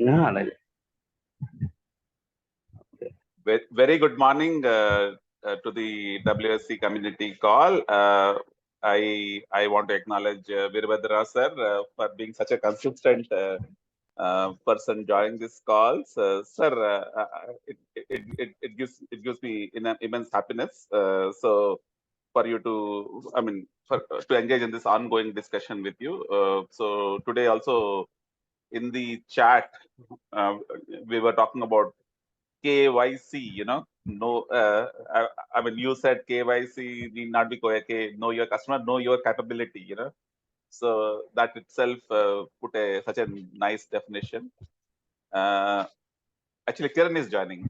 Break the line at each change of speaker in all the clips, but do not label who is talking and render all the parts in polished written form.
like
Very good morning to the WSC community call. I want to acknowledge Virabhadra sir for being such a consistent person joining this call. Sir, it gives me immense happiness. So for you to, to engage in this ongoing discussion with you. So today also in the chat, we were talking about KYC, no, I mean, you said KYC need not be know your customer, know your capability, So that itself put such a nice definition. Actually, Kiran is joining.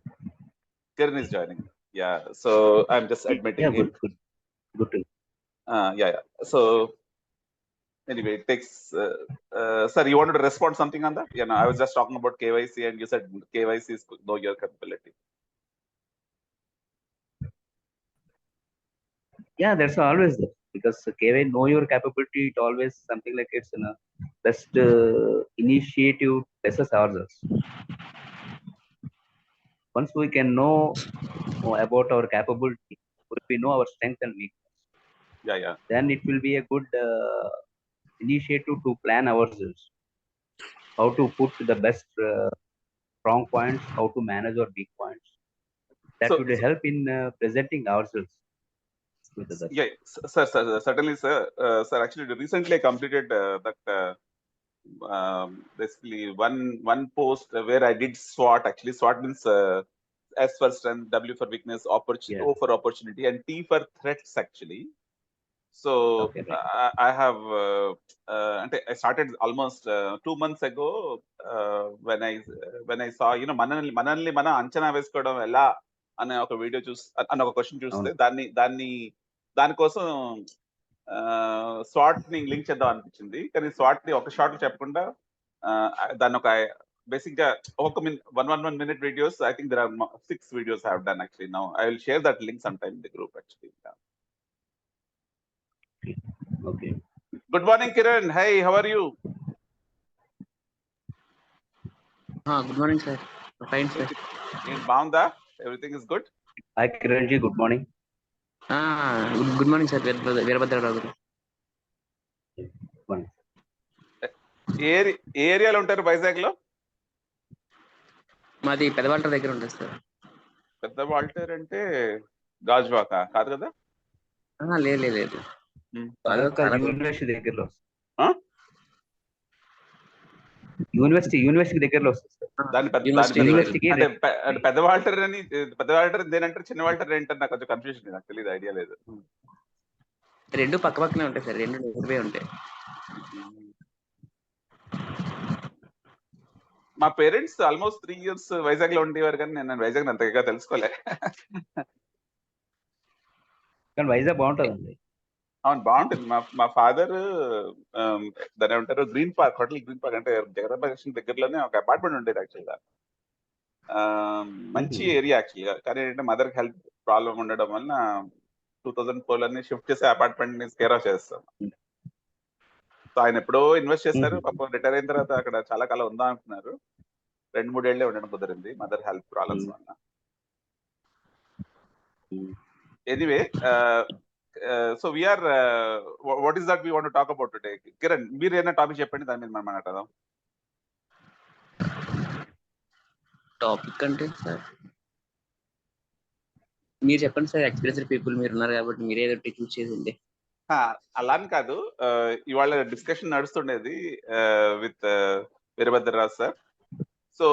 Yeah, so I'm just admitting him.
Good.
Yeah. So anyway, it takes. Sir, you wanted to respond something on that? I was just talking about KYC, and you said KYC is know your capability.
Yeah, that's always there because KY know your capability. It always something like it's a best initiative versus ourselves. Once we can know about our capability, we know our strength and weakness.
Yeah.
Then it will be a good initiative to plan ourselves, how to put the best strong points, how to manage our weak points. That would help in presenting ourselves with the best.
Yeah, sir, certainly, sir. Sir, actually, recently I completed that basically one post where I did SWOT. Actually, SWOT means S for strength, W for weakness, opportunity, O for opportunity, and T for threats. Actually, so
okay, right.
I have. I started almost 2 months ago when I saw మనల్ని మన అంచనా వేసుకోవడం ఎలా అనే ఒక video అన్న ఒక question చూస్తే దానికోసం స్వాట్ ని లింక్ చేద్దాం అనిపించింది కానీ స్వాట్ ని ఒక షార్ట్ చెప్పకుండా దాన్ని ఒక బేసిక్ గా ఒక one minute videos. I think there are 6 videos I have done actually. Now I will share that link sometime in the group actually.
Okay.
Good morning, Kiran. Hey, how are you?
Good morning, sir. Fine, sir.
Baunda, everything is good?
Hi, Kiranji. Good morning.
Good morning, sir. Virabhadra garu.
ఏ ఏరియాలో ఉంటారు వైజాగ్ లో?
మాది పెద్దవాల్టర్ దగ్గర ఉంటుంది sir.
పెద్దవాల్టర్ అంటే గాజువాక కాదు కదా?
లేదు.
యూనివర్సిటీ దగ్గరలో. యూనివర్సిటీ దగ్గరలో వస్తుంది.
పెద్దవాల్టర్ అని పెద్దవాల్టర్ దేనంటారు, చిన్న వాల్టర్ ఏంటంటే నాకు కొంచెం కన్ఫ్యూజన్, నాకు తెలియదు, ఐడియా లేదు.
రెండు పక్క పక్కనే ఉంటాయి సార్, రెండు నియర్బై ఉంటాయి.
మా పేరెంట్స్ ఆల్మోస్ట్ 3 years వైజాగ్ లో ఉండేవారు, కానీ నేను వైజాగ్ అంతగా తెలుసుకోలే.
కానీ వైజాగ్ బాగుంటుందండి.
అవును, బాగుంటుంది. మా ఫాదర్ దాని ఏమంటారు, green park, hotel green park అంటే జగదాంబ జంక్షన్ దగ్గరలోనే ఒక అపార్ట్మెంట్ ఉండేది యాక్చువల్గా. మంచి ఏరియా యాక్చువల్గా. కానీ ఏంటంటే మదర్ హెల్త్ ప్రాబ్లం ఉండడం వలన 2004 లోనే షిఫ్ట్ చేసి అపార్ట్మెంట్ ని స్కేర్ ఆఫ్ చేస్తాం. సో ఆయన ఎప్పుడో ఇన్వెస్ట్ చేశారు, పాపం రిటైర్ అయిన తర్వాత అక్కడ చాలా కాలం ఉందా అంటున్నారు. 2-3 ఏళ్లే ఉండడం కుదిరింది మదర్ హెల్త్ ప్రాబ్లమ్స్ వల్ల. Anyway, so we are what is that we want to talk about today? Kiran, మీరు ఏదైనా టాపిక్ చెప్పండి, దాని మీద మనం మాట్లాడదాం.
టాపిక్ అంటే సార్ మీరు చెప్పండి సార్, ఎక్స్పీరియన్స్డ్ పీపుల్ మీరు ఉన్నారు కాబట్టి మీరు ఏదో చూస్ చేసింది.
అలా అని కాదు, ఇవాళ డిస్కషన్ నడుస్తుండేది విత్ వీరభద్రరాజ్ సార్. సో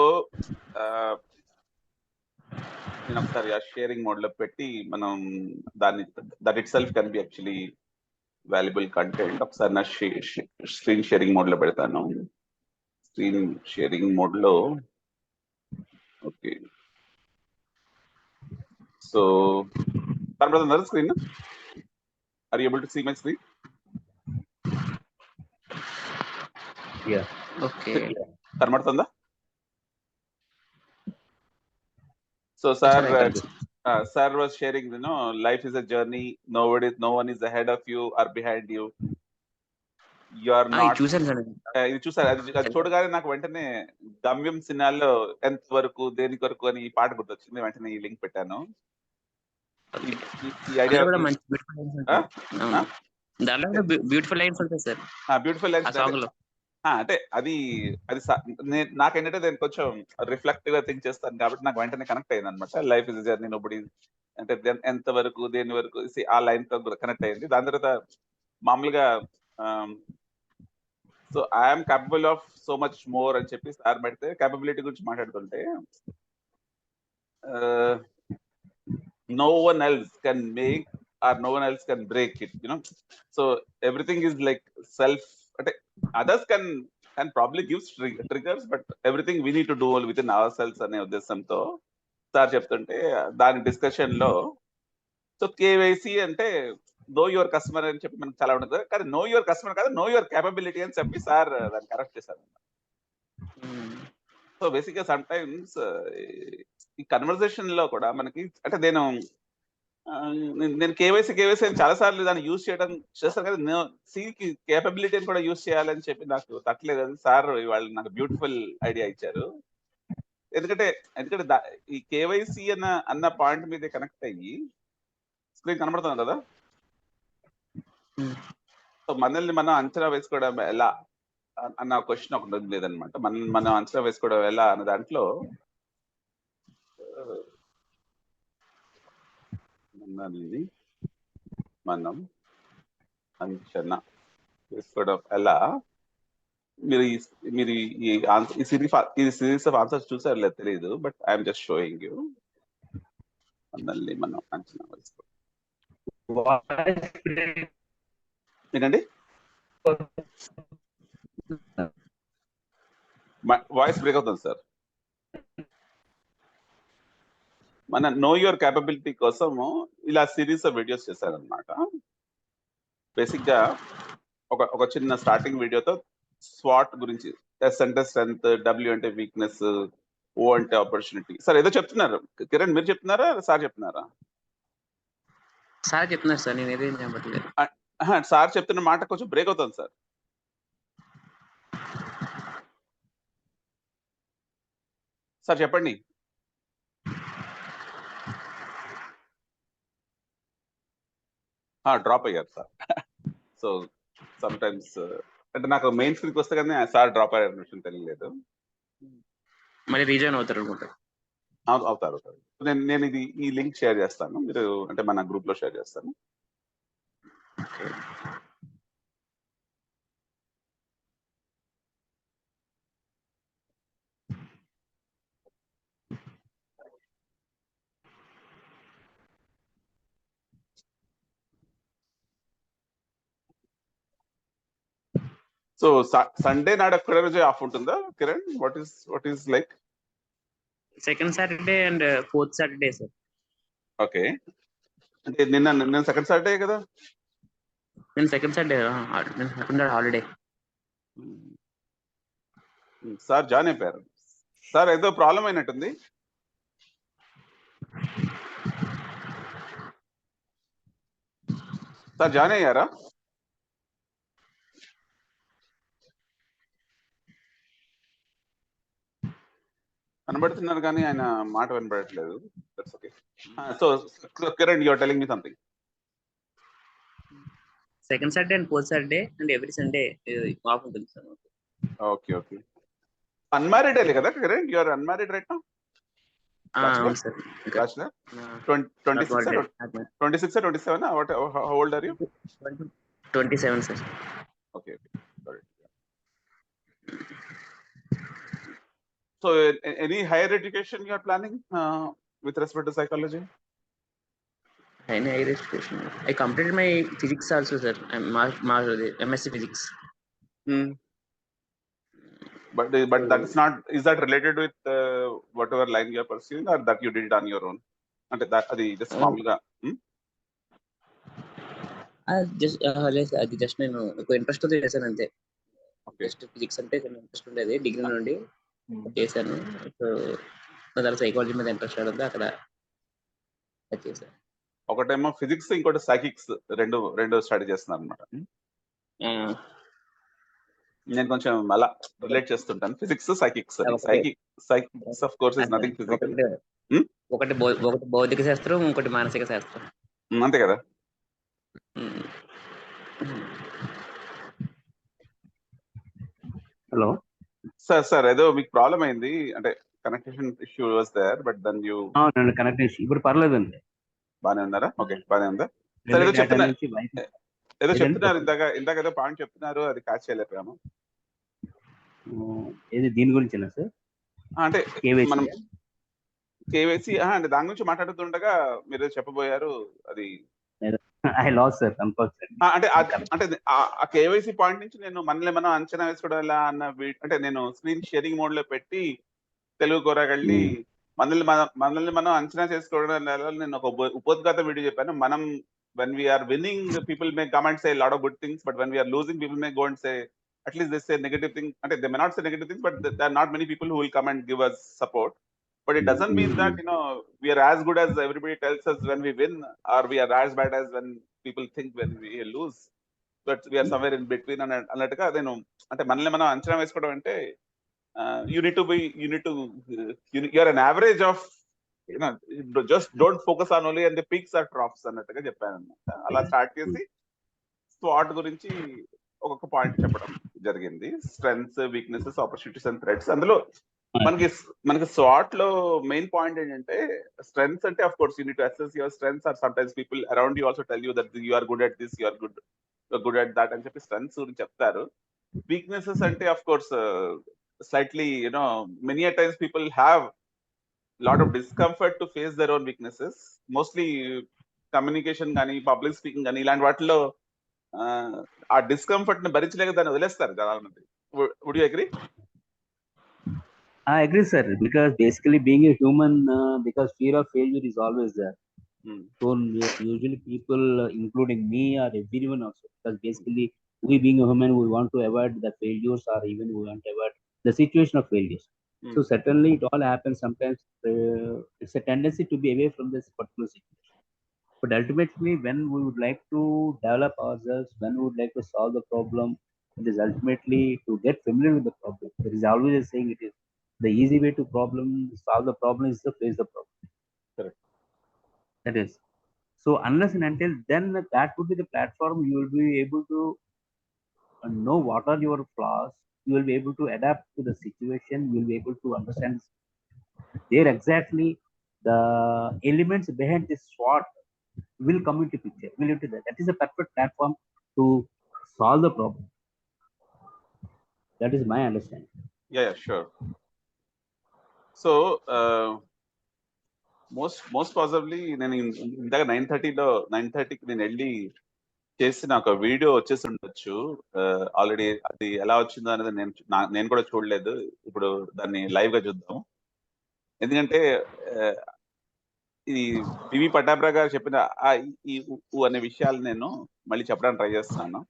నేను ఒకసారి ఆ షేరింగ్ మోడ్ లో పెట్టి మనం దాన్ని that itself can be actually valuable content. ఒకసారి నా స్క్రీన్ షేరింగ్ మోడ్ లో పెడతాను. స్క్రీన్ షేరింగ్ మోడ్ లో ఓకే. సో కనబడుతుందా screen? Are you able to see my screen?
Okay,
కనబడుతుందా? So sir was sharing, life is a journey. No one is ahead of you or behind you. You are not
చూసాను sir.
ఇది చూసారు. అది చూడగానే నాకు వెంటనే గమ్యం సినిమాలో ఎంత వరకు దేనికి వరకు అని ఈ పాట గుర్తొచ్చింది. వెంటనే ఈ లింక్ పెట్టాను. ఈ ఐడియా
కూడా మంచి బ్యూటిఫుల్ లైన్స్ ఉంటాయి. దాంట్లో బ్యూటిఫుల్ లైన్స్ ఉంటాయి సార్.
బ్యూటిఫుల్ లైన్స్
సాంగ్ లో.
అంటే అది నాకేంటంటే నేను కొంచెం రిఫ్లెక్టివ్ గా థింక్ చేస్తాను కాబట్టి నాకు వెంటనే కనెక్ట్ అయింది అనమాట. లైఫ్ ఇస్ జర్నీ నోబడి అంటే ఎంత వరకు దేని వరకు ఆ లైన్ తో కనెక్ట్ అయింది. దాని తర్వాత మామూలుగా so I'm capable of so much more అని చెప్పి సార్ పెడితే కేపబిలిటీ గురించి మాట్లాడుతుంటే no one else can make or no one else can break it, so everything is like self, others can probably give triggers, but everything we need to do within ourselves అనే ఉద్దేశంతో sir చెప్తుంటే దాని discussion లో so KYC అంటే no your customer అని చెప్పి మనకు చాలా ఉంటుంది, కానీ నో యువర్ కస్టమర్ కాదు, నో యువర్ కేపబిలిటీ అని చెప్పి సార్ దాన్ని కరెక్ట్ చేశారు. సో బేసిక్ గా సమ్ టైమ్స్ ఈ కన్వర్సేషన్ లో కూడా మనకి అంటే నేను కేవైసీ అని చాలా సార్లు దాన్ని యూజ్ చేస్తాను కదా, సీకి కేపబిలిటీ అని కూడా యూజ్ చేయాలని చెప్పి నాకు తట్టలేదు. అది సార్ ఇవాళ నాకు బ్యూటిఫుల్ ఐడియా ఇచ్చారు. ఎందుకంటే ఈ కేవైసీ అన్న పాయింట్ మీద కనెక్ట్ అయ్యి స్క్రీన్ కనబడుతుంది కదా, సో మనల్ని మనం అంచనా వేసుకోవడం ఎలా అన్న క్వశ్చన్ ఒకటి లేదనమాట. మనం అంచనా వేసుకోవడం ఎలా అన్న దాంట్లో మనం అంచనా వేసుకోవడం ఎలా, మీరు ఈ సిరీస్ ఆఫ్ ఆన్సర్స్ చూసారు లేదు తెలియదు, but I'm just showing you. మనల్ని మనం అంచనా వేసుకోవడం ఏంటండి, వాయిస్ బ్రేక్ అవుతుంది సార్. మన నో యువర్ కేపబిలిటీ కోసము ఇలా సిరీస్ ఆఫ్ వీడియోస్ చేశారనమాట. బేసిక్ గా ఒక చిన్న స్టార్టింగ్ వీడియోతో స్వాట్ గురించి, ఎస్ అంటే స్ట్రెంత్, డబ్ల్యూ అంటే వీక్నెస్, ఓ అంటే ఆపర్చునిటీ. సార్ ఏదో చెప్తున్నారు కిరణ్, మీరు చెప్తున్నారా సార్ చెప్తున్నారా?
సార్ చెప్తున్నారు సార్, నేను ఏదేం చెప్పట్లేదు.
సార్ చెప్తున్న మాట కొంచెం బ్రేక్ అవుతుంది సార్. సార్ చెప్పండి. డ్రాప్ అయ్యారు సార్. సో సమ్ టైమ్స్ అంటే నాకు మెయిన్ స్క్రీన్కి వస్తే కానీ సార్ డ్రాప్ అయ్యారు విషయం తెలియలేదు.
మళ్ళీ రీజాయిన్ అవుతారు అనుకుంటా.
అవుతారు. నేను ఇది ఈ లింక్ షేర్ చేస్తాను, మీరు అంటే మన గ్రూప్ లో షేర్ చేస్తాను. సో సండే నాడు ఒక్క రోజు ఆఫ్ ఉంటుందా Kiran? What is like
second Saturday and fourth Saturday sir.
Okay, అంటే నిన్న సెకండ్ సాటర్డే కదా?
నేను second Saturday holiday.
Sir join అయిపోయారు. సార్ ఏదో ప్రాబ్లం అయినట్టుంది. సార్ జాయిన్ అయ్యారా? కనబడుతున్నారు కానీ ఆయన మాట వినబడట్లేదు. So Kiran, you are telling me something.
Second Saturday and fourth Saturday and every Sunday off ఉంటుంది సార్.
Okay okay. అన్మ్యారీడ్ అయ్యే కదా Kiran? You are unmarried right now?
అవును sir.
26 or 27? How old are you?
27 sir.
Okay. Got it. So any higher education you are planning with respect to psychology?
Any higher education? I completed my physics also sir. MSc physics.
But that is not, is that related with whatever line you are pursuing, or that you did it on your own? అంటే అది just మామూలుగా
అది just నేను ఒక interest తో చేశాను అంతే. Just physics అంటే ఇంట్రెస్ట్ ఉండేది, డిగ్రీ నుండి చేశాను. సో దాని సైకాలజీ మీద ఇంట్రెస్ట్ ఉండదు, అక్కడ చేశాను.
ఒకటేమో ఫిజిక్స్, ఇంకోటి సైకిక్స్, రెండు స్టడీ చేస్తున్నారు అనమాట. నేను కొంచెం అలా రిలేట్ చేస్తుంటాను. ఫిజిక్స్, సైకిక్స్ అని. Psychics of course is nothing physical.
ఒకటి భౌతిక శాస్త్రం, ఇంకోటి మానసిక శాస్త్రం.
అంతే కదా.
హలో
సార్ ఏదో మీకు ప్రాబ్లం అయింది అంటే connection issue was there, but then you
connection ఇప్పుడు పర్లేదండి.
బానే ఉన్నారా? ఓకే, బానే ఉందా? సరే, ఏదో చెప్తున్నారు ఇందాక ఏదో పాయింట్ చెప్తున్నారు, అది క్యాచ్ చేయలేకపోయాము.
ఏది దీని గురించి సార్?
అంటే మనం కేవైసీ అంటే దాని గురించి మాట్లాడుతుండగా మీరు చెప్పబోయారు, అది
ఐ లాస్ సార్.
అంటే ఆ కేవైసీ పాయింట్ నుంచి నేను మనల్ని మనం అంచనా వేసుకోవడం ఎలా అన్న అంటే నేను స్క్రీన్ షేరింగ్ మోడ్ లో పెట్టి తెలుగు కూరగళ్ళి మనల్ని మనం అంచనా చేసుకోవడం ఎలా నేను ఒక ఉపోద్ఘాత వీడియో చెప్పాను. మనం when we are winning, people may come and say a lot of good things, but when we are losing, people may go and say, at least they say negative things. They may not say negative things, but there are not many people who will come and give us support. But it doesn't mean that we are as good as everybody tells us when we win, or we are as bad as when people think when we lose. But we are somewhere in between. అన్నట్టుగా నేను అంటే మనల్ని మనం అంచనా వేసుకోవడం అంటే you are an average of, just don't focus on only and the peaks or troughs అన్నట్టుగా చెప్పాను అనమాట. అలా స్టార్ట్ చేసి స్వాట్ గురించి ఒక్కొక్క పాయింట్ చెప్పడం జరిగింది. Strengths, weaknesses, opportunities and threats. అందులో మనకి స్వాట్ లో మెయిన్ పాయింట్ ఏంటంటే, స్ట్రెంగ్త్స్ అంటే of course you need to assess your strengths, or sometimes people around you also tell you that you are good at this, you are good at that అని చెప్పి strengths గురించి చెప్తారు. Weaknesses అంటే of course slightly, many a times people have lot of discomfort to face their own weaknesses. Mostly communication కానీ public speaking కానీ ఇలాంటి వాటిలో ఆ డిస్కంఫర్ట్ ని భరించలేక దాన్ని వదిలేస్తారు చాలా మంది. Would you agree?
I agree, sir, because basically being a human, because fear of failure is always there. So usually people, including me or everyone also, because basically we being a human, we want to avoid the failures, or even we want to avoid the situation of failures. So certainly it all happens sometimes. It's a tendency to be away from this particular situation. But ultimately, when we would like to develop ourselves, when we would like to solve the problem, it is ultimately to get familiar with the problem. There is always a saying, it is the easy way to solve the problem is to face the problem.
Correct.
That is. So unless and until then, that would be the platform you will be able to know what are your flaws. You will be able to adapt to the situation. You will be able to understand there exactly the elements behind this SWOT will come into picture. Will into that. That is a perfect platform to solve the problem. That is my understanding.
Yeah, sure. So most possibly నేను ఇందాక 9:30కి నేను వెళ్ళి చేసిన ఒక video వచ్చేసి ఉండొచ్చు. Already అది ఎలా వచ్చిందో అనేది నేను కూడా చూడలేదు. ఇప్పుడు దాన్ని లైవ్ గా చూద్దాం. ఎందుకంటే ఈ పివి పట్టాభి గారు చెప్పిన ఈ అనే విషయాలు నేను మళ్ళీ చెప్పడానికి ట్రై చేస్తున్నాను.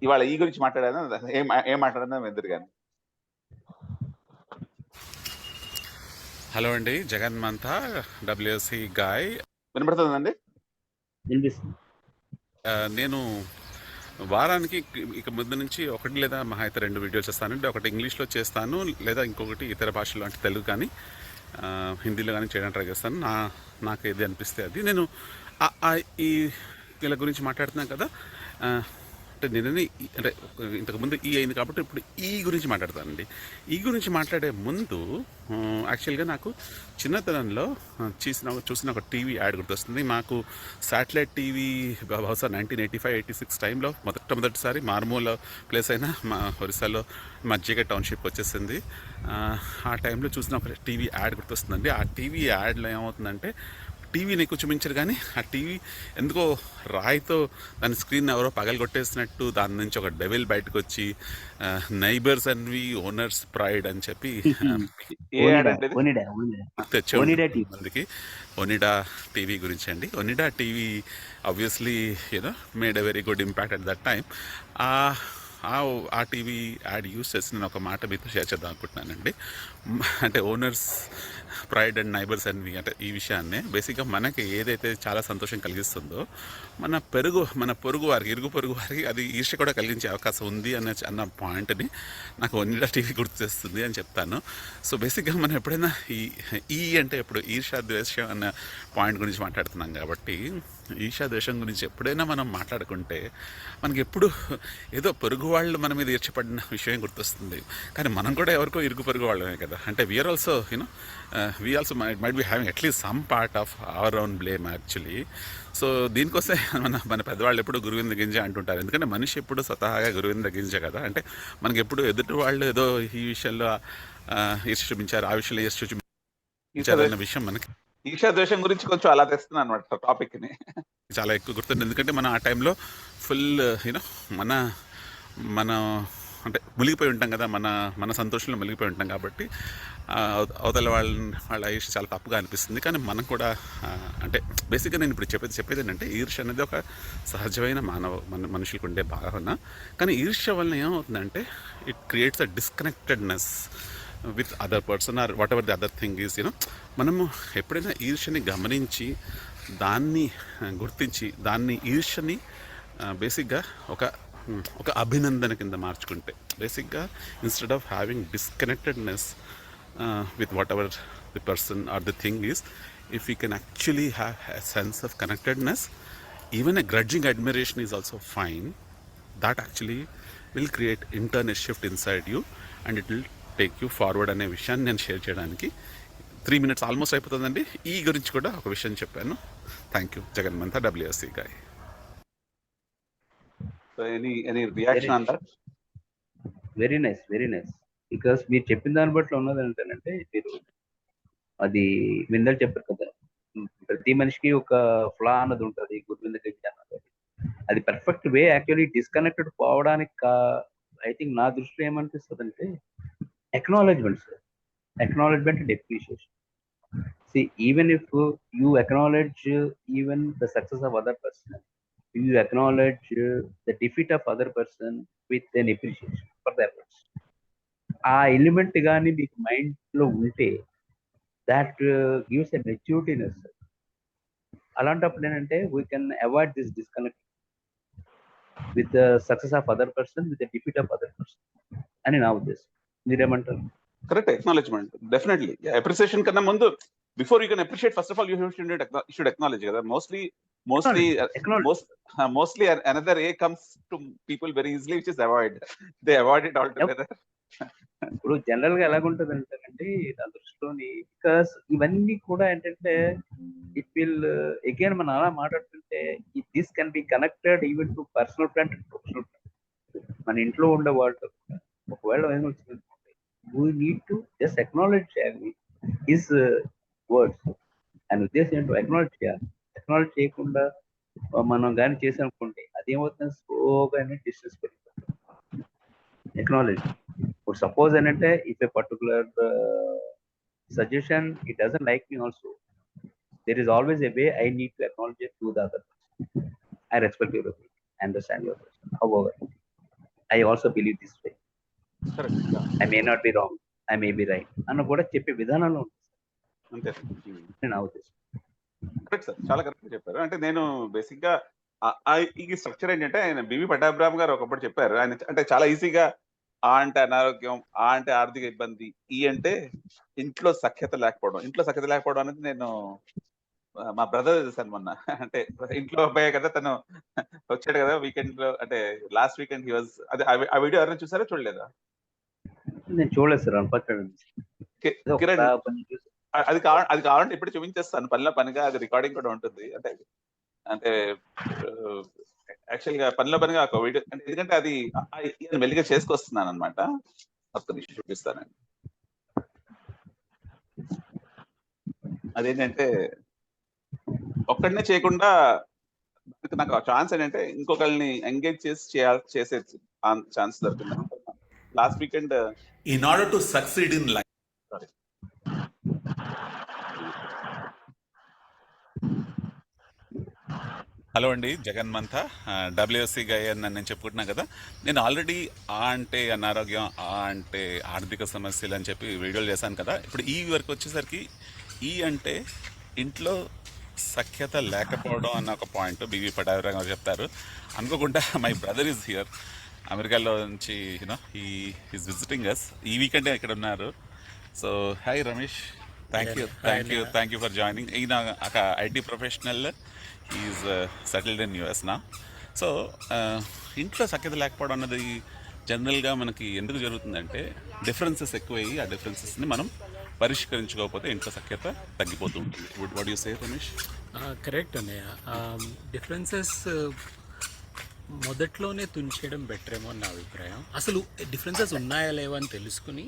ఇవాళ ఈ గురించి మాట్లాడాను. ఏం మాట్లాడాను ఎదురు కానీ.
హలో అండి, జగన్ మంతా WSC గాయ్.
వినపడుతుందండి?
నేను వారానికి ఇక ముందు నుంచి ఒకటి లేదా మహా అయితే 2 వీడియోలు చేస్తానండి. ఒకటి ఇంగ్లీష్లో చేస్తాను, లేదా ఇంకొకటి ఇతర భాషలో అంటే తెలుగు కానీ హిందీలో కానీ చేయడానికి ట్రై చేస్తాను. నాకు ఏది అనిపిస్తే అది. నేను ఈ వీళ్ళ గురించి మాట్లాడుతున్నాను కదా, అంటే నేను అంటే ఇంతకుముందు అయింది కాబట్టి ఇప్పుడు ఈ గురించి మాట్లాడతానండి. ఈ గురించి మాట్లాడే ముందు యాక్చువల్గా నాకు చిన్నతనంలో చూసిన ఒక టీవీ యాడ్ గుర్తొస్తుంది. మాకు శాటిలైట్ టీవీ బహుశా 1985-86 టైంలో మొదటిసారి మారుమూల ప్లేస్ అయినా మా ఒరిస్సాలో మజ్జిగ టౌన్షిప్ వచ్చేసింది. ఆ టైంలో చూసిన ఒక టీవీ యాడ్ గుర్తొస్తుందండి. ఆ టీవీ యాడ్లో ఏమవుతుందంటే, టీవీని ఎక్కువ చూపించారు కానీ ఆ టీవీ ఎందుకో రాయితో దాని స్క్రీన్ ఎవరో పగలగొట్టేసినట్టు దాని నుంచి ఒక డెవిల్ బయటకు వచ్చి neighbours envy owners pride అని చెప్పి మందికి ఒనిడా టీవీ గురించి అండి. Onida TV obviously made a very good impact at that time. ఆ టీవీ యాడ్ యూస్ చేసి నేను ఒక మాట మీతో షేర్ చేద్దాం అనుకుంటున్నానండి. అంటే owners pride and neighbours envy అంటే ఈ విషయాన్నే బేసిక్గా మనకి ఏదైతే చాలా సంతోషం కలిగిస్తుందో మన పొరుగు వారికి, ఇరుగు పొరుగు వారికి అది ఈర్ష్య కూడా కలిగించే అవకాశం ఉంది అన్న పాయింట్ని నాకు ఒనిడా టీవీ గుర్తు చేస్తుంది అని చెప్తాను. సో బేసిక్గా మనం ఎప్పుడైనా ఈ అంటే ఎప్పుడు ఈర్ష్య ద్వేషం అన్న పాయింట్ గురించి మాట్లాడుతున్నాం కాబట్టి ఈర్ష్య ద్వేషం గురించి ఎప్పుడైనా మనం మాట్లాడుకుంటే మనకి ఎప్పుడు ఏదో పొరుగు వాళ్ళు మన మీద ఈర్ష్యపడిన విషయం గుర్తొస్తుంది. కానీ మనం కూడా ఎవరికో ఇరుగు పొరుగు వాళ్ళమే కదా. అంటే we are also we also might be having at least some part of our own blame actually. So దీనికోసమే మన పెద్దవాళ్ళు ఎప్పుడు గురువింద గింజ అంటుంటారు. ఎందుకంటే మనిషి ఎప్పుడు స్వతహాగా గురువింద గింజ కదా. అంటే మనకి ఎప్పుడు ఎదుటి వాళ్ళు ఏదో ఈ విషయంలో ఈర్ష్య చూపించారు, ఆ విషయంలో ఈర్ష్య చూపించారు అన్న విషయం మనకి
ఈర్ష్య ద్వేషం గురించి కొంచెం అలా తెస్తున్నాను అనమాట టాపిక్ ని.
చాలా ఎక్కువ గుర్తుంది. ఎందుకంటే మనం ఆ టైంలో ఫుల్ మన అంటే మునిగిపోయి ఉంటాం కదా, మన సంతోషంలో మునిగిపోయి ఉంటాం కాబట్టి అవతల వాళ్ళ ఈర్ష్య చాలా తప్పుగా అనిపిస్తుంది. కానీ మనం కూడా అంటే బేసిక్గా నేను ఇప్పుడు చెప్పేది ఏంటంటే ఈర్ష్య అనేది ఒక సహజమైన మనుషులకు ఉండే భావన. కానీ ఈర్ష్య వలన ఏమవుతుందంటే it creates a disconnectedness with other person or whatever the other thing is. మనము ఎప్పుడైనా ఈర్ష్యని గమనించి దాన్ని గుర్తించి దాన్ని ఈర్ష్యని బేసిక్గా ఒక అభినందన కింద మార్చుకుంటే, బేసిక్గా instead of having disconnectedness with whatever the person or the thing is, if we can actually have a sense of connectedness, even a grudging admiration is also fine. That actually will create internal shift inside you and it will take you forward అనే విషయాన్ని నేను share చేయడానికి 3 minutes almost అయిపోతుందండి. ఈ గురించి కూడా ఒక విషయం చెప్పాను. Thank you. జగన్మంత WSC గాయ్.
So any reaction on that?
Very nice. Because మీరు చెప్పిన దాన్ని బట్టి ఉన్నది ఏంటంటే, మీరు అది విందలు చెప్పారు కదా, ప్రతి మనిషికి ఒక ఫ్లా అన్నది ఉంటుంది, గుర్వింద గింజ అన్నది. అది పర్ఫెక్ట్ వే యాక్చువల్లీ డిస్కనెక్టెడ్ పోవడానికి ఐ థింక్ నా దృష్టిలో ఏమనిపిస్తుంది అంటే acknowledgement and appreciation. See, even if you acknowledge even the success of other person, you acknowledge the defeat of other person with an appreciation for the efforts. ఆ element కానీ మీకు mind లో ఉంటే that gives a మెచ్యూరిటీనెస్. అలాంటప్పుడు ఏంటంటే we can avoid this disconnect with the success of other person, with the defeat of other person అని నా ఉద్దేశం. మీరేమంటారు?
కరెక్ట్. Acknowledgement definitely. అప్రిసియేషన్ కన్నా ముందు, before you can appreciate, first of all you should acknowledge కదా. mostly another A comes to people very easily, which is they avoid it altogether.
ఇప్పుడు general గా ఎలాగుంటది అంటే నా దృష్టిలోని, బికాస్ ఇవన్నీ కూడా ఏంటంటే ఇట్ విల్ అగైన్ మనం అలా మాట్లాడుతుంటే this can be connected even to personal friend and professional friend. మన ఇంట్లో ఉండే వాళ్ళు ఒకవేళ ఏమొచ్చింది, we need to just acknowledge his words. ఆయన ఉద్దేశం ఏంటో అక్నాలెడ్జ్ చేయాలి. అక్నాలెడ్జ్ చేయకుండా మనం కానీ చేసామనుకోండి, అదేమవుతుంది, స్లోగా డిస్టెన్స్ పెరుగుతుంది. అక్నాలెడ్జ్. ఇప్పుడు సపోజ్ ఏంటంటే if A particular suggestion it doesn't like me also, there is always a way I need to acknowledge it to the other person. I respect your opinion, I understand your person. However, I also believe this way.
Correct.
I may not be wrong, I may be right అన్న కూడా చెప్పే విధానంలో
అంతే.
నేను నా ఉద్దేశం.
Correct sir, చాలా correct చెప్పారు. అంటే నేను బేసిక్ గా ఈ స్ట్రక్చర్ ఏంటంటే, ఆయన బివి పట్టాభిరామ్ గారు ఒకప్పుడు చెప్పారు. ఆయన అంటే చాలా ఈజీగా ఆ అంటే అనారోగ్యం, ఆ అంటే ఆర్థిక ఇబ్బంది, ఈ అంటే ఇంట్లో సఖ్యత లేకపోవడం అనేది నేను మా బ్రదర్ చూసాను మొన్న. అంటే ఇంట్లో అబ్బాయి కదా, తను వచ్చాడు కదా వీకెండ్ లో, అంటే లాస్ట్ వీకెండ్ హీ వాజ్, అదే ఆ వీడియో ఎవరైనా చూసారా, చూడలేదా?
నేను చూడలేదు సార్.
కిరణ్, అది కావాలంటే ఇప్పుడు చూపించేస్తాను, పనిగా అది రికార్డింగ్ కూడా ఉంటుంది. అంటే యాక్చువల్ గా పనిగా ఒక వీడియో, అంటే ఎందుకంటే అది మెల్లిగా చేసుకొస్తున్నాను అనమాట. మొత్తం చూపిస్తానండి. అదేంటంటే ఒక్కడనే చేయకుండా నాకు ఆ ఛాన్స్ ఏంటంటే ఇంకొకరిని ఎంగేజ్ చేసే ఛాన్స్ దొరికింది last weekend.
In order to succeed in life. Hello అండి, జగన్మంత WSC గై అని నేను చెప్పుకుంటున్నాను కదా. నేను ఆల్రెడీ ఆ అంటే అనారోగ్యం, ఆ అంటే ఆర్థిక సమస్యలు అని చెప్పి వీడియోలు చేశాను కదా. ఇప్పుడు ఈ వరకు వచ్చేసరికి ఈ అంటే ఇంట్లో సఖ్యత లేకపోవడం అన్న ఒక పాయింట్ బివి పటాభిరామ్ గారు చెప్తారు. అనుకోకుండా మై బ్రదర్ ఈజ్ హియర్, అమెరికాలో నుంచి ఈ ఈజ్ విజిటింగ్ అస్. ఈ వీకెండే ఇక్కడ ఉన్నారు. So hi Ramesh, thank you for joining. ఈయన ఒక IT professional, is settled in US నా. సో ఇంట్లో సఖ్యత లేకపోవడం అన్నది జనరల్గా మనకి ఎందుకు జరుగుతుందంటే డిఫరెన్సెస్ ఎక్కువయ్యి ఆ డిఫరెన్సెస్ని మనం పరిష్కరించుకోకపోతే ఇంట్లో సఖ్యత తగ్గిపోతూ ఉంటుంది. What you say Ramesh?
Correct అన్నయ్య. డిఫరెన్సెస్ మొదట్లోనే తుంచేయడం బెటర్ ఏమో అని నా అభిప్రాయం. అసలు డిఫరెన్సెస్ ఉన్నాయా లేవా అని తెలుసుకుని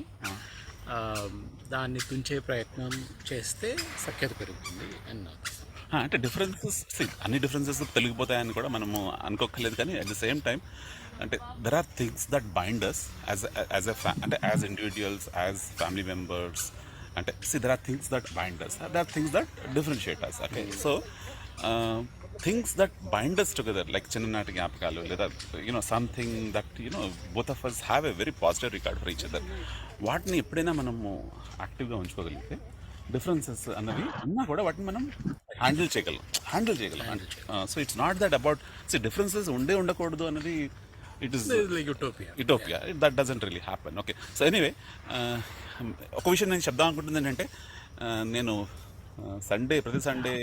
దాన్ని తుంచే ప్రయత్నం చేస్తే సఖ్యత పెరుగుతుంది అని నాకు.
అంటే డిఫరెన్సెస్, అన్ని డిఫరెన్సెస్ తొలగిపోతాయని కూడా మనము అనుకోకలేదు. కానీ అట్ ద సేమ్ టైం అంటే there are things that bind us అంటే as individuals, as family members. అంటే there are things that bind us, there are things that differentiate us. Okay, so things that bind us together, like చిన్ననాటి జ్ఞాపకాలు, లేదా something that both of us have a very positive record for each other. వాటిని ఎప్పుడైనా మనము యాక్టివ్గా ఉంచుకోగలిగితే differences అన్నవి ఉన్నా కూడా వాటిని మనం హ్యాండిల్ చేయగలం. So it's not that about differences ఉండకూడదు అన్నది it is
like
utopia. That doesn't really happen. Okay, so anyway ఒక విషయం నేను చెప్దాం అనుకుంటుంది ఏంటంటే, నేను ప్రతి సండే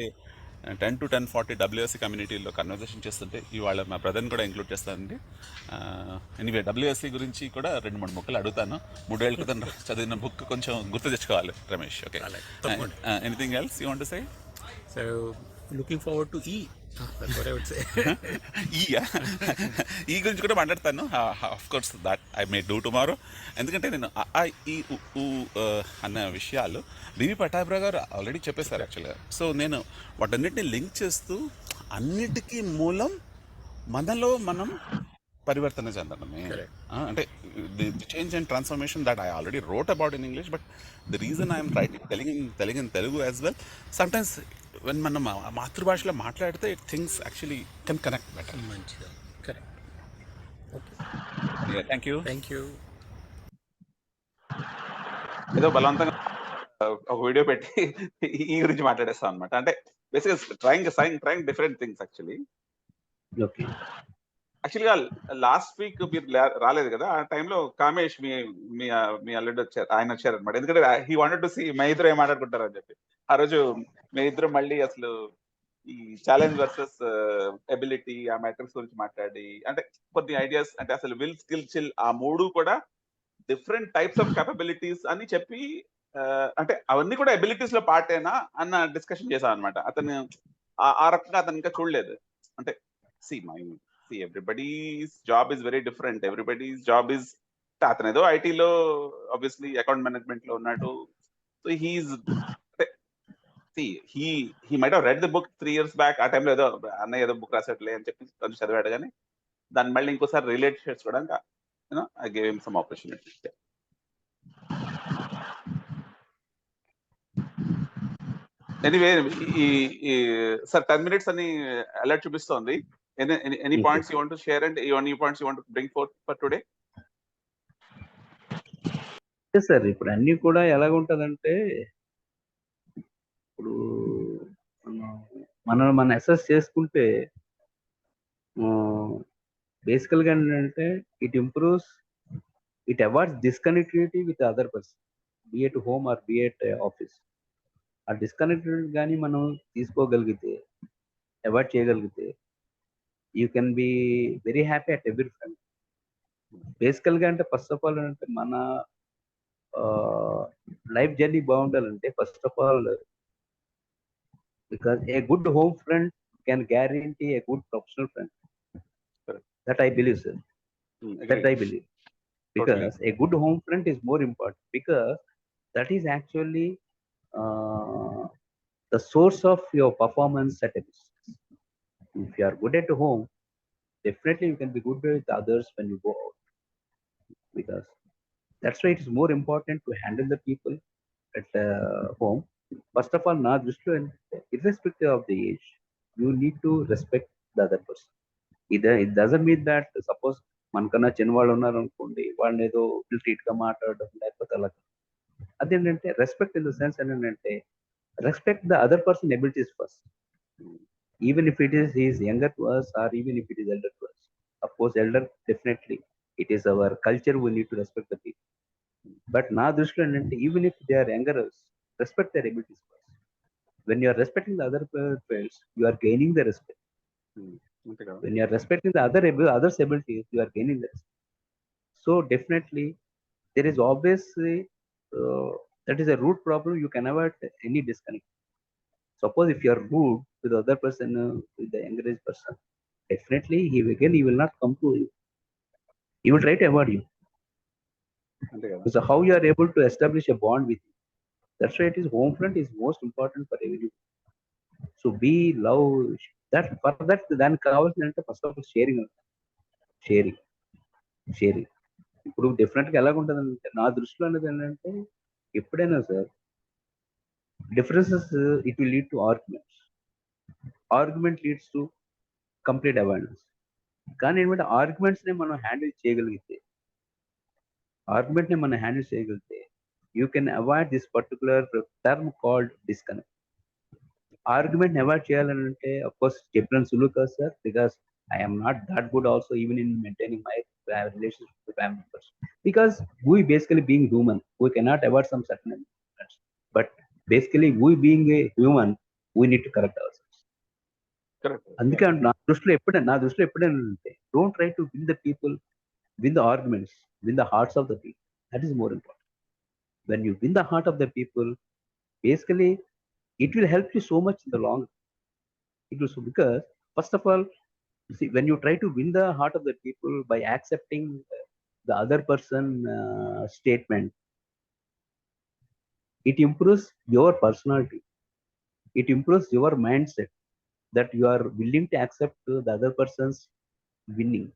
10 to 10:40 WSC కమ్యూనిటీలో కన్వర్జేషన్ చేస్తుంటే ఇవాళ మా బ్రదర్ని కూడా ఇంక్లూడ్ చేస్తానండి. ఎనీవే WSC గురించి కూడా 2-3 ముక్కలు అడుగుతాను. 3 ఏళ్ళ క్రితం చదివిన బుక్ కొంచెం గుర్తు తెచ్చుకోవాలి Ramesh. Okay, anything else you want to say?
So looking forward to
ఈ గురించి కూడా మాట్లాడతాను. Of course that I may do tomorrow. ఎందుకంటే నేను ఈ అన్న విషయాలు బివి పటాభిరామ్ గారు ఆల్రెడీ చెప్పేశారు యాక్చువల్గా. సో నేను వాటన్నిటిని లింక్ చేస్తూ అన్నిటికీ మూలం మనలో మనం పరివర్తన చెందడమే. అంటే the change and transformation that I already wrote about in English, but the reason I'm telling in Telugu as well. Sometimes when మనం మాతృభాషలో మాట్లాడితే things actually can connect better.
మంచిగా. కరెక్ట్.
Okay, thank you.
ఏదో బలవంతంగా ఒక వీడియో పెట్టి ఈ గురించి మాట్లాడేస్తాం అనమాట. అంటే బేసిక్గా trying different things actually.
Okay,
యాక్చువల్గా లాస్ట్ వీక్ మీరు రాలేదు కదా, ఆ టైంలో కామేష్ మీ అల్లుడు వచ్చారు, ఆయన వచ్చారు అనమాట. ఎందుకంటే హీ వాంటెడ్ టు సీ మా ఇద్దరు ఏం మాట్లాడుకుంటారు అని చెప్పి. ఆ రోజు మీ ఇద్దరు మళ్ళీ అసలు ఈ ఛాలెంజ్ వర్సెస్ ఎబిలిటీ, ఆ మ్యాటర్స్ గురించి మాట్లాడి, అంటే కొన్ని ఐడియాస్, అంటే అసలు విల్, స్కిల్, చిల్, ఆ 3 కూడా డిఫరెంట్ టైప్స్ ఆఫ్ కేపబిలిటీస్ అని చెప్పి, అంటే అవన్నీ కూడా ఎబిలిటీస్ లో పార్టేనా అన్న డిస్కషన్ చేశాం అనమాట. అతను ఆ రకంగా అతను ఇంకా చూడలేదు. అంటే everybody's job is very different. Everybody's job is, అతను ఏదో ఐటీలో ఆబ్వియస్లీ అకౌంట్ మేనేజ్మెంట్ లో ఉన్నాడు. So he might have read the book 3 years back. ఆ టైంలో ఏదో అన్నయ్య ఏదో బుక్ రాసేట్లే అని చెప్పి కొంచెం చదివాడు, కానీ దాన్ని మళ్ళీ ఇంకోసారి రిలేట్ చేసుకోవడానికి I gave him some opportunity. Anyway, sir 10 minutes అని అలర్ట్ చూపిస్తోంది. Any points you want to share and any points you want to bring fourth for today?
Sir ఇప్పుడు అన్ని కూడా ఎలాగుంటదంటే, ఇప్పుడు మనం అసెస్ చేసుకుంటే బేసికల్గా ఏంటంటే it avoids disconnectivity with other person, be at home or be at office. ఆ disconnectivity కానీ మనం తీసుకోగలిగితే, అవాయిడ్ చేయగలిగితే, you can be very happy at every front. బేసికల్గా అంటే ఫస్ట్ ఆఫ్ ఆల్ అంటే మన లైఫ్ జర్నీ బాగుండాలంటే first of all, because a good home friend can guarantee a good professional friend. That I believe, sir. That I believe. Because a good home friend is more important, because that is actually the source of your performance at a distance. If you are good at home, definitely you can be good with others when you go out. Because that's why it is more important to handle the people at home. First of all, na drishtilo, irrespective of the age, you need to respect the other person. It doesn't mean that suppose మనకన్నా చిన్నవాళ్ళు ఉన్నారు అనుకోండి, వాళ్ళని ఏదో treat గా మాట్లాడడం లేకపోతే అలా. అదేంటంటే రెస్పెక్ట్ ఇన్ ద సెన్స్ ఏంటంటే respect the other person abilities first, even if it is he is younger to us or even if it is elder to us. Of course, elder definitely it is our culture, we need to respect the people. But నా దృష్టిలో ఏంటంటే even if they are younger us, respect their abilities first. When you are respecting the other players, you are gaining the respect. When you are respecting the others abilities, you are gaining the respect. So definitely there is obviously that is a root problem. You can avoid any disconnect. Suppose if you are rude to the other person, with the younger age person, definitely he will not come to you. He will try to avoid you. So how you are able to establish a bond with you? That's why it is home front is most important for everyone. So be love that for that దానికి కావాల్సిన first of all sharing. ఇప్పుడు డెఫినెట్గా ఎలాగుంటుంది అంటే నా దృష్టిలో అనేది ఏంటంటే ఎప్పుడైనా sir differences it will lead to argument leads to complete awareness. కానీ ఏంటంటే ఆర్గ్యుమెంట్స్ని మనం హ్యాండిల్ చేయగలిగితే you can avoid this particular term called disconnect. Argument avoid చేయాలంటే అఫ్ కోర్స్ చెప్పిన సులువు కాదు sir, because I'm not that good also even in maintaining my relationship with family members, because we basically being human, we cannot avoid some certain elements. But basically we being a human, we need to correct ourselves. అందుకే నా దృష్టిలో ఎప్పుడైనా అంటే don't try to win the people, win the arguments, win the hearts of the people. That is more important. When you win the heart of the people, basically it will help you so much in the long run. It will, because first of all, see, when you try to win the heart of the people by accepting the other person statement, it improves your personality, it improves your mindset, that you are willing to accept the other person's winning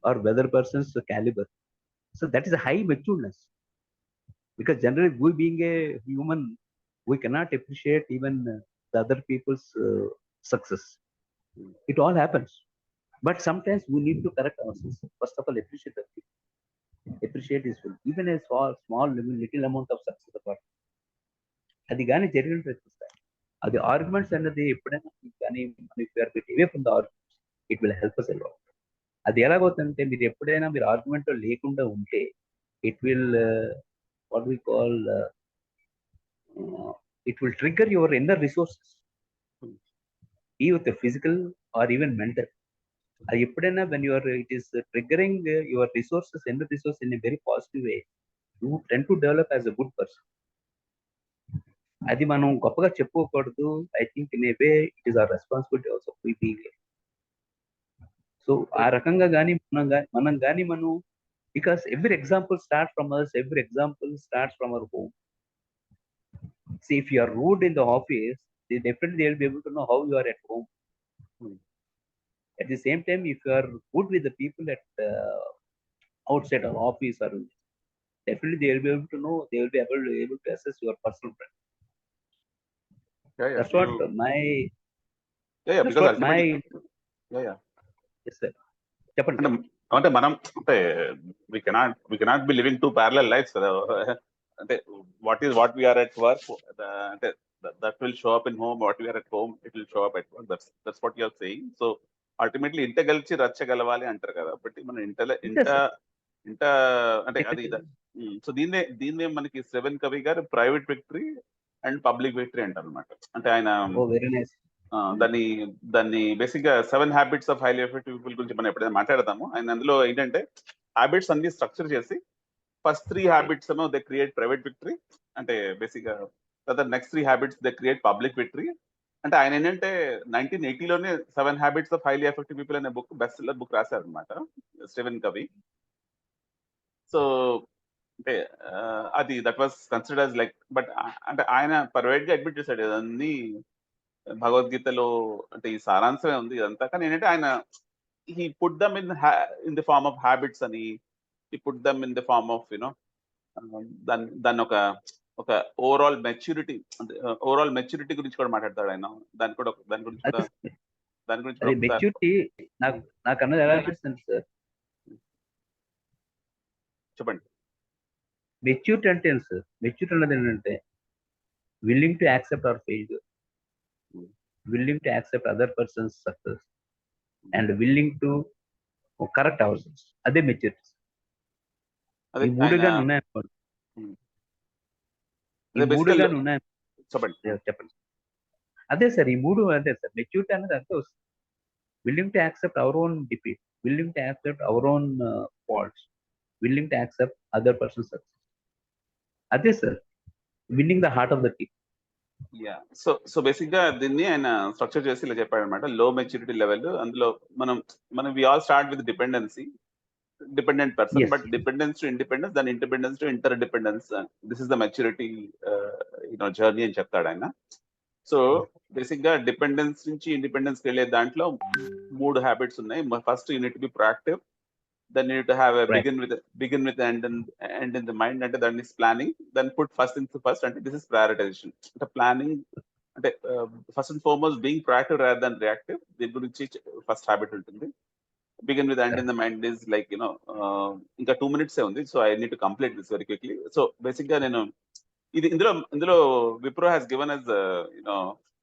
or the other person's caliber. So that is a high matureness, because generally we being a human, we cannot appreciate even the other people's success. It all happens, but sometimes we need to correct ourselves. First of all, appreciate the people, appreciate is full, even a small little amount of success apart. అది కానీ జరిగినట్టు అది arguments అన్నది ఎప్పుడైనా కానీ away from the arguments, it will help us a lot. అది ఎలాగవుతుందంటే మీరు ఎప్పుడైనా మీరు ఆర్గ్యుమెంట్ లో లేకుండా ఉంటే it will what we call it will trigger your inner resources, be with the physical or even mental. అది ఎప్పుడైనా when you are it is triggering your resources, inner resources in a very positive way, you tend to develop as a good person. అది మనం గొప్పగా చెప్పుకోకూడదు. I think in a way it is our responsibility also. So ఆ రకంగా కానీ మనం because every example start from us, every example starts from our home. See, if you are rude in the office, definitely they will be able to know how you are at home. At the same time, if you are good with the people at outside of office, or definitely they will be able to know, they will be able to assess your personal brand. That's what my
because ultimately
yes sir, చెప్పండి.
అంటే మనం అంటే we cannot be living two parallel lives కదా. అంటే what we are at work, అంటే that will show up in home. What we are at home, it will show up at work. That's what you are saying. So ultimately ఇంట గెలిచి రచ్చగలవాలి అంటారు కదా. But మన ఇంట అంటే అది సో దీన్నే మనకి శ్రవణ్ కవి గారు private victory and public victory అంటారు అనమాట. అంటే ఆయన దాన్ని బేసిక్ గా 7 habits of highly effective people గురించి మనం ఎప్పుడైనా మాట్లాడతాము. ఆయన అందులో ఏంటంటే హ్యాబిట్స్ అన్ని స్ట్రక్చర్ చేసి ఫస్ట్ 3 హ్యాబిట్స్ ఏమో దే క్రియేట్ ప్రైవేట్ విక్టరీ, అంటే బేసిక్ గా next 3 habits they create public victory. అంటే ఆయన ఏంటంటే 1980లోనే 7 habits of highly effective people అనే బుక్, బెస్ట్ సెల్లర్ బుక్ రాశారు అనమాట స్టీవెన్ కవి. సో అంటే అది that was considered as like, but అంటే ఆయన ప్రైవేట్ గా అడ్మిట్ చేశాడు అన్ని భగవద్గీతలో, అంటే ఈ సారాంశమే ఉంది ఇదంతా. కానీ ఏంటంటే ఆయన he put them in the form of habits అని, he put them in the form of దాన్ని ఒక ఓవరాల్ మెచ్యూరిటీ, అంటే ఓవరాల్ మెచ్యూరిటీ గురించి కూడా మాట్లాడతాడు ఆయన. దాని గురించి కూడా దాని గురించి
అది మెచ్యూరిటీ నాకు అన్నది ఎలా అనిపిస్తుంది సార్?
చెప్పండి.
మెచ్యూరిటీ అంటే ఏంటి సార్? మెచ్యూరిటీ అన్నది ఏంటంటే willing to accept our failure, willing to accept other persons success and willing to correct our selves. అదే మెచ్యూరిటీ.
అదే
ఈ మూడు గాని ఉన్నాయనుకోండి, ఈ మూడు గాని ఉన్నాయి. చెప్పండి. అదే సార్, ఈ మూడు అదే సార్ మెచ్యూరిటీ అనేది అంతే వస్తుంది. Willing to accept our own defeat, willing to accept our own faults, willing to accept other person success. అదే sir winning the heart of the team.
So basic గా దీన్ని ఆయన స్ట్రక్చర్ చేసి ఇలా చెప్పాడు అనమాట. లో మెచ్యూరిటీ లెవెల్, అందులో మనం we all start with dependency, dependent person,
Yes.
but dependence to independence, then independence to interdependence. This is the maturity journey అని చెప్తాడు ఆయన. సో బేసిక్ గా డిపెండెన్స్ నుంచి ఇండిపెండెన్స్ వెళ్ళే దాంట్లో 3 హ్యాబిట్స్ ఉన్నాయి. First you need be proactive, then you need to have begin with end in the mind, అంటే దాన్ని planning, then put first in first, అంటే దిస్ ఇస్ ప్రయారిటైజేషన్. అంటే ప్లానింగ్ అంటే first and foremost being proactive rather than reactive. దీని గురించి first habit ఉంటుంది. Begin with end in the mind is like ఇంకా 2 minutes ఉంది. So I need to complete this very quickly. So basic గా నేను ఇందులో Wipro has given us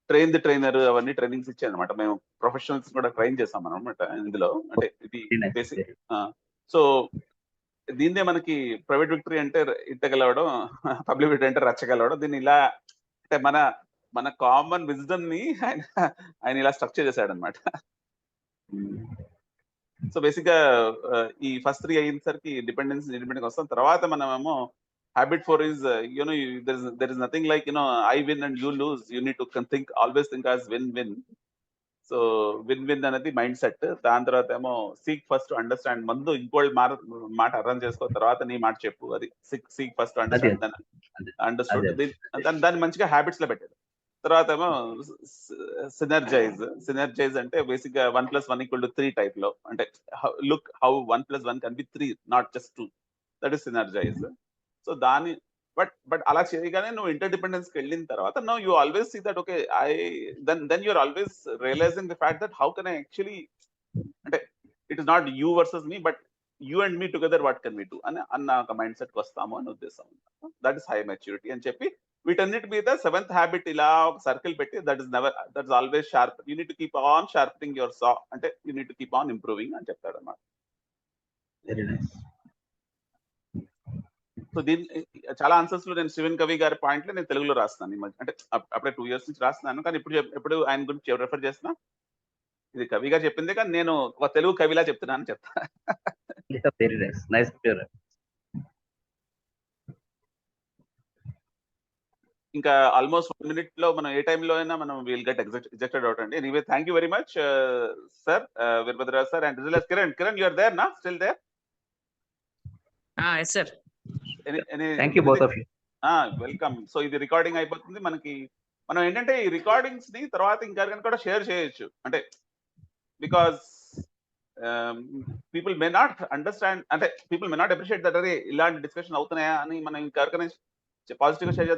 train the trainer అవన్నీ trainings ఇచ్చాయి అనమాట. మేము ప్రొఫెషనల్స్ కూడా ట్రైన్ చేస్తాం అనమాట ఇందులో. అంటే ఇది బేసిక్. సో దీన్నే మనకి ప్రైవేట్ విక్టరీ అంటే ఇట్టగలవడం, పబ్లిక్ విక్టరీ అంటే రచ్చగలవడం. దీన్ని ఇలా అంటే మన కామన్ విజ్డమ్ ని ఆయన ఇలా స్ట్రక్చర్ చేశాడు అనమాట. సో బేసిక్ గా ఈ ఫస్ట్ 3 అయ్యేసరికి డిపెండెన్స్ ఇండిపెండెన్స్ వస్తాం. తర్వాత మనమేమో habit 4 is there is nothing like I win and you lose, you need to think always think as win win. So win అనేది మైండ్ సెట్. దాని తర్వాత ఏమో సీక్ ఫస్ట్ అండర్స్టాండ్, ముందు ఇంకోటి మాట అర్థం చేసుకో, తర్వాత నీ మాట చెప్పు. అది సీక్ ఫస్ట్ అండర్స్టాండ్. దాన్ని మంచిగా హ్యాబిట్స్ లో పెట్టాడు. తర్వాత ఏమో సినర్జైజ్ అంటే బేసిక్ గా 1+1=3 టైప్ లో, అంటే look how 1+1 can be 3, not just 2. That is synergize. So దాని బట్ అలా చేయగానే నువ్వు ఇంటర్ డిపెండెన్స్ కి వెళ్ళిన తర్వాత no you always see that okay then you're always realizing the fact that how can I actually, అంటే it is not you versus me, but you and me together what can we do అన్న ఒక mind set కి వస్తాము అని ఉద్దేశం. That is high maturity అని చెప్పి వీటన్నిటి మీద 7th హ్యాబిట్ ఇలా ఒక సర్కిల్ పెట్టి that is always sharp, you need to keep on sharpening your saw, అంటే you need to keep on improving అని చెప్తాడు అన్నమాట.
Very nice.
సో దీని చాలా ఆన్సర్స్ లో నేను శివన్ కవి గారి పాయింట్లు నేను తెలుగులో రాస్తున్నాను. అంటే అప్పుడే 2 years నుంచి రాస్తున్నాను, కానీ ఎప్పుడు ఆయన గురించి రెఫర్ చేస్తున్నా ఇది కవిగా చెప్పింది, కానీ నేను ఒక తెలుగు కవిలా చెప్తున్నాను చెప్తా.
Very nice, nice.
ఇంకా ఆల్మోస్ట్ 1 minute లో మనం ఏ టైంలో అయినా మనం విల్ గెట్ ఎగ్జెక్టెడ్ అవుట్ అండి. Anyway thank you very much sir, Veerabhadrarao sir and Kiran, you are there నా, still there?
yes sir.
Thank you both of you.
Welcome. So ఇది రికార్డింగ్ అయిపోతుంది మనకి. మనం ఏంటంటే ఈ రికార్డింగ్స్ ని తర్వాత ఇంకెవరికైనా కూడా షేర్ చేయొచ్చు, అంటే because people may not understand, అంటే people may not appreciate that అరే ఇలాంటి డిస్కషన్ అవుతున్నాయా అని మనం ఇంకెవరికైనా పాజిటివ్ గా షేర్ చేద్దాం